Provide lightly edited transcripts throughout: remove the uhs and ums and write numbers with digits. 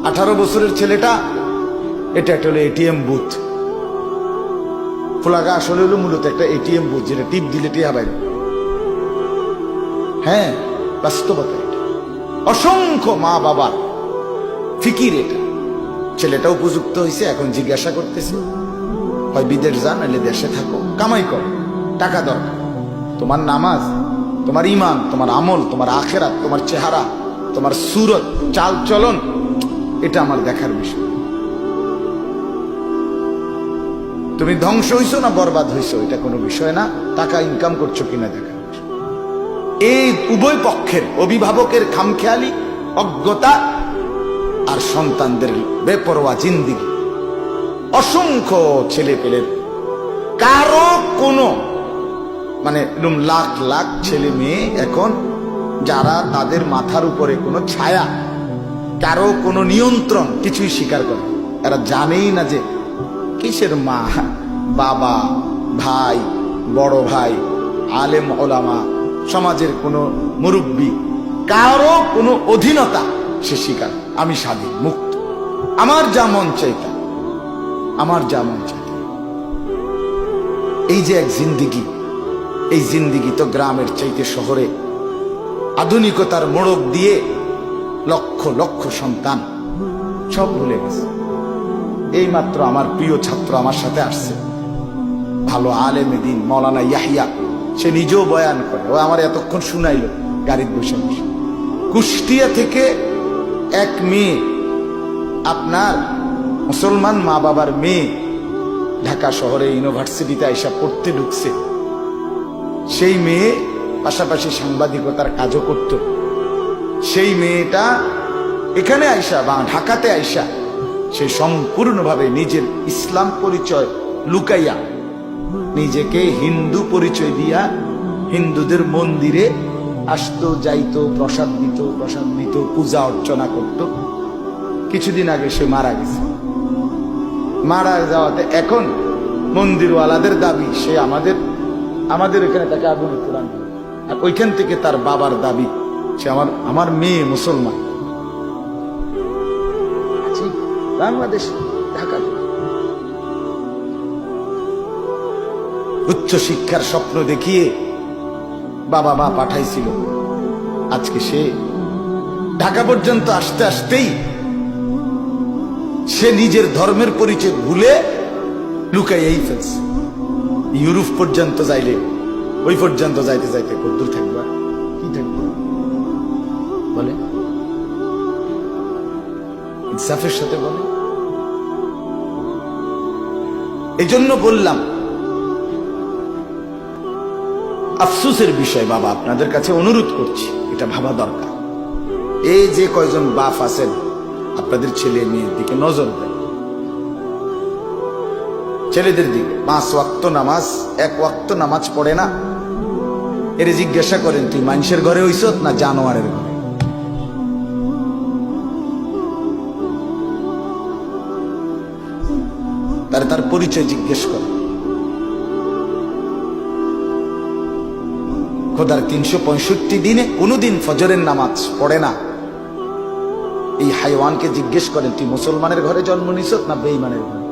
18 বছরের ছেলেটা, এটা একটা হলো এটিএম বুথ। ফুলাগা আসলে হলো মূলত একটা এটিএম বুথ, যেটা টিপ দিলে টিয়া বাইরে। হ্যাঁ, বাস্তবতা এটা। অসংখ্য মা বাবার ফিকির এটা। ছেলেটা উপযুক্ত হয়েছে, এখন জিজ্ঞাসা করতেছে হয় বিদেশ যান, নাহলে দেশে থাকো, কামাই করো, টাকা দরকার। তোমার নামাজ, তোমার ইমান, তোমার আমল, তোমার আখেরাত, তোমার চেহারা, তোমার সুরত, চাল চলন, এটা আমার দেখার বিষয়। তুমি ধ্বংস হইছো না বরবাদ হইছো, এটা কোনো বিষয় না। টাকা ইনকাম করছো কিনা দেখার বিষয়। এই উভয় পক্ষের, অভিভাবকের খামখেয়ালি, অজ্ঞতা, আর সন্তানদের বেপরোয়া জিন্দিগি। অসংখ্য ছেলে পেলের কারো কোনো মানে লাখ লাখ ছেলে মেয়ে এখন, যারা তাদের মাথার উপরে কোনো ছায়া, কারো কোনো নিয়ন্ত্রণ কিছুই স্বীকার করে। এরা জানেই না যে কিসের মা, বাবা, ভাই, বড় ভাই, আলেম ওলামা, সমাজের কোনো মুরব্বী, কারো কোনো অধীনতা সে স্বীকার। আমি স্বাধীন, মুক্ত, আমার যা মন চাইতা, আমার যা মন চাইতা। এই যে এক জিন্দিগি, এই জিন্দিগি তো গ্রামের চাইতে শহরে আধুনিকতার মোড়ক দিয়ে লক্ষ লক্ষ সন্তান সব ভুলে গেছে। এই মাত্র আমার প্রিয় ছাত্র আমার সাথে আসছে, ভালো আলেমে দ্বীন মাওলানা ইয়াহিয়া, সে নিজেও বয়ান করে। ও আমার এতক্ষণ শুনাইল গাড়ির বসে বসে। কুষ্টিয়া থেকে এক মেয়ে, আপনার মুসলমান মা বাবার মেয়ে, ঢাকা শহরে ইউনিভার্সিটিতে আইসা পড়তে ঢুকছে। সেই মেয়ে পাশাপাশি সাংবাদিকতার কাজও করত। সেই মেয়েটা এখানে আইসা বা ঢাকাতে আইসা সে সম্পূর্ণভাবে নিজের ইসলাম পরিচয় লুকাইয়া নিজেকে হিন্দু পরিচয় দিয়া হিন্দুদের মন্দিরে আসতো, যাইতো, প্রসাদ দিত, পূজা অর্চনা করত। কিছুদিন আগে সে মারা গেছে। মারা যাওয়াতে এখন মন্দিরওয়ালাদের দাবি সে আমাদের এখানে তাকে আগুনে পোড়ানো, আর ওইখান থেকে তার বাবার দাবি সে আমার মেয়ে মুসলমান। বাংলাদেশ, ঢাকা উচ্চ শিক্ষার স্বপ্ন দেখিয়ে বাবা মা পাঠাইছিল। আজকে সে ঢাকা পর্যন্ত আসতে আসতেই সে নিজের ধর্মের পরিচয় ভুলে লুকাইয়াই ফেলছে। ইউরোপ পর্যন্ত যাইলে, ওই পর্যন্ত যাইতে যাইতে কদ্দূর থাকবা, কি থাকবো বলে, ইনসাফের সাথে বলে। এই জন্য বললাম, আফসোসের বিষয় বাবা, আপনাদের কাছে অনুরোধ করছি, এটা ভাবা দরকার। এই যে কয়জন বাপ আছেন, আপনাদের ছেলে মেয়ের দিকে নজর দেন। ছেলেদের দিকে 5 ওয়াক্ত নামাজ, 1 ওয়াক্ত নামাজ পড়ে না, এর জিজ্ঞাসা করেন তুই মানুষের ঘরে হইছ না জানোয়ারের ঘরে। তার পরিচয় জিজ্ঞেস করে। খোদার 365 দিনে কোনদিন ফজরের নামাজ পড়ে না, এই হাইওয়ানকে জিজ্ঞেস করেন তুই মুসলমানের ঘরে জন্ম নিছ না বেঈমানের ঘরে।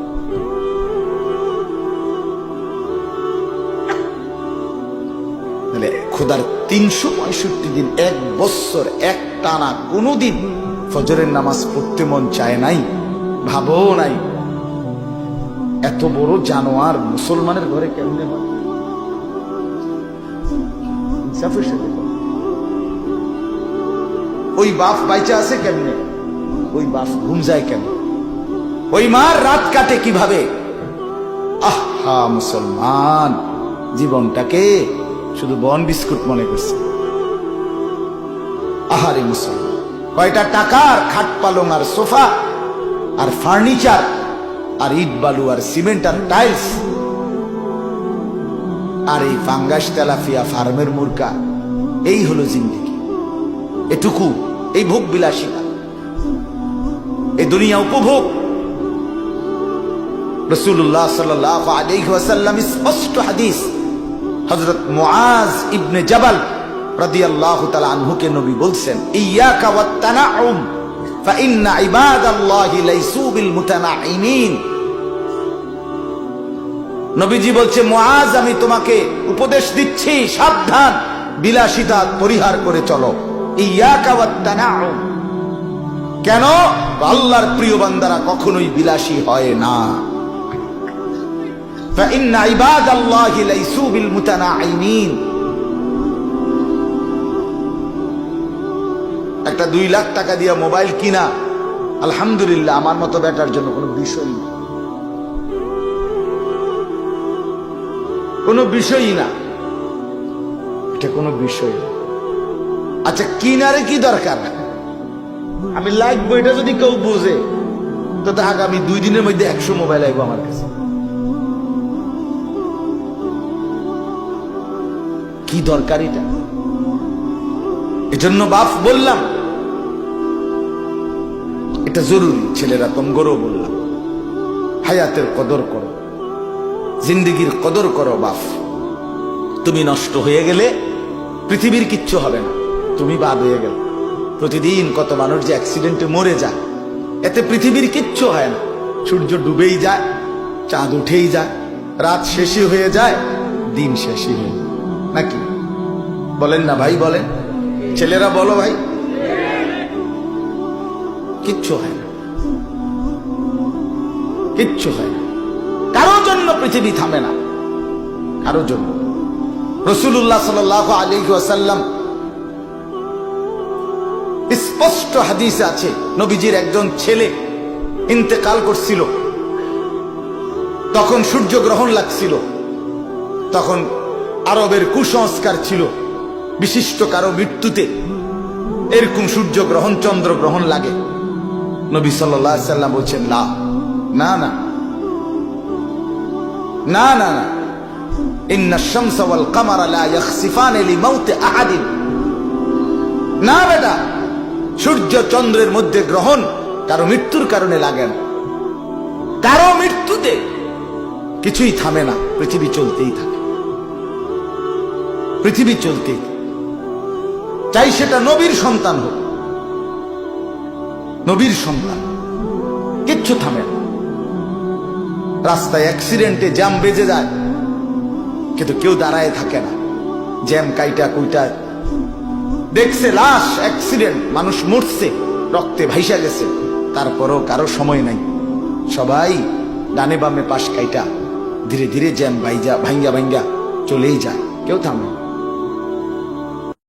খোদার 365 দিন, 1 বছর এক টানা কোনদিন ফজরের নামাজ পড়তে মন চায় নাই, ভাবো নাই, এত বড় জানোয়ার মুসলমানের ঘরে কেমনে হয়? ওই বাপ বাইচা আছে কেমনে? ওই বাপ ঘুম যায় কেন? ওই মার রাত কাটে কিভাবে? আহা মুসলমান, জীবনটাকে শুধু বন বিস্কুট মনে করছে। আহারে মুসলমান, কয়টা টাকার খাট পালং আর সোফা আর ফার্নিচার আর ইট বালু আর সিমেন্ট আর টাইলস আর এই ফাঙ্গাস তেলাফিয়া ফার্মের মুরগা, এই হলো জিন্দেগি। এটুকু, এই ভোগ বিলাসিতা, এই দুনিয়া উপভোগ। রাসূলুল্লাহ সাল্লাল্লাহু আলাইহি ওয়াসাল্লাম স্পষ্ট হাদিস, হযরত মুআজ ইবনে জাবাল রাদিয়াল্লাহু তাআলা আনহুকে নবী বলছেন, ইয়াকা ওয়াত তানাউম فإن عباد الله ليسوا بالمتنعمين। নবীজি বলছে, মুআজ আমি তোমাকে উপদেশ দিচ্ছি, সাবধান, বিলাসিতা পরিহার করে চলো। ইয়াকা ওয়াত তানাউম। কেন? আল্লাহর প্রিয় বান্দারা কখনোই বিলাসী হয় না। فإن عباد الله ليسوا بالمتنعمين। একটা 2 লাখ টাকা দিয়ে মোবাইল কিনা, আলহামদুলিল্লাহ, আমার মতো বেটার জন্য কোনো বিষয় না, কোনো বিষয়ই না, এটা কোনো বিষয় না। আচ্ছা, কিনারে কি দরকার? আমি লাগবো এটা যদি কেউ বুঝে, তো আগামী 2 দিনের মধ্যে 100 মোবাইল আইবো আমার কাছে। কি দরকার এটা? এজন্য বাপ বললাম এটা জরুরি। ছেলেরা তোমগরও বললাম, হায়াতের কদর করো, জিন্দেগির কদর করো। বাপ, তুমি নষ্ট হয়ে গেলে পৃথিবীর কিচ্ছু হবে না, তুমি বাদ হয়ে গেল। প্রতিদিন কত মানুষ যে অ্যাক্সিডেন্টে মরে যায়, এতে পৃথিবীর কিচ্ছু হয় না। সূর্য ডুবেই যায়, চাঁদ উঠেই যায়, রাত শেষই হয়ে যায়, দিন শেষই হয়ে যায়, নাকি বলেন না ভাই? বলেন, ছেলেরা বলো ভাই, কিচ্ছু হয় না, কিচ্ছু হয় না। কারোর জন্য পৃথিবী থামে না, কারোর জন্য। রাসূলুল্লাহ সাল্লাল্লাহু আলাইহি ওয়াসাল্লাম স্পষ্ট হাদিসে আছে, নবীজির একজন ছেলে ইন্তেকাল করছিল, তখন সূর্যগ্রহণ লাগছিল। তখন আরবের কুসংস্কার ছিল, বিশিষ্ট কারো মৃত্যুতে এরকম সূর্যগ্রহণ চন্দ্রগ্রহণ লাগে। নবী সাল্লাল্লাহু আলাইহি ওয়াসাল্লাম বলছেন, না না না না না না, ইন্না শামসা ওয়াল কামারা লা ইয়াখসিফান লিমাউতি আহাদিন। না বেটা, সূর্য চন্দ্রের মধ্যে গ্রহণ কারো মৃত্যুর কারণে লাগে না। কারো মৃত্যুতে কিছুই থামে না, পৃথিবী চলতেই থাকে, পৃথিবী চলতেই থাকে। চাই সেটা নবীর সন্তান হোক, নবীর সন্তান, কিচ্ছু থামে না। রাস্তায় অ্যাক্সিডেন্টে জ্যাম বেজে যায়, কিন্তু কেউ দাঁড়ায় থাকে না। জ্যাম কাইটা কুইটা দেখছে, লাশ, অ্যাক্সিডেন্ট, মানুষ মরছে, রক্তে ভাইসা গেছে, তারপরও কারো সময় নাই। সবাই ডানে বামে পাশ কাইটা ধীরে ধীরে জ্যাম ভাইঙ্গা ভাইঙ্গা চলেই যায়, কেউ থামে না।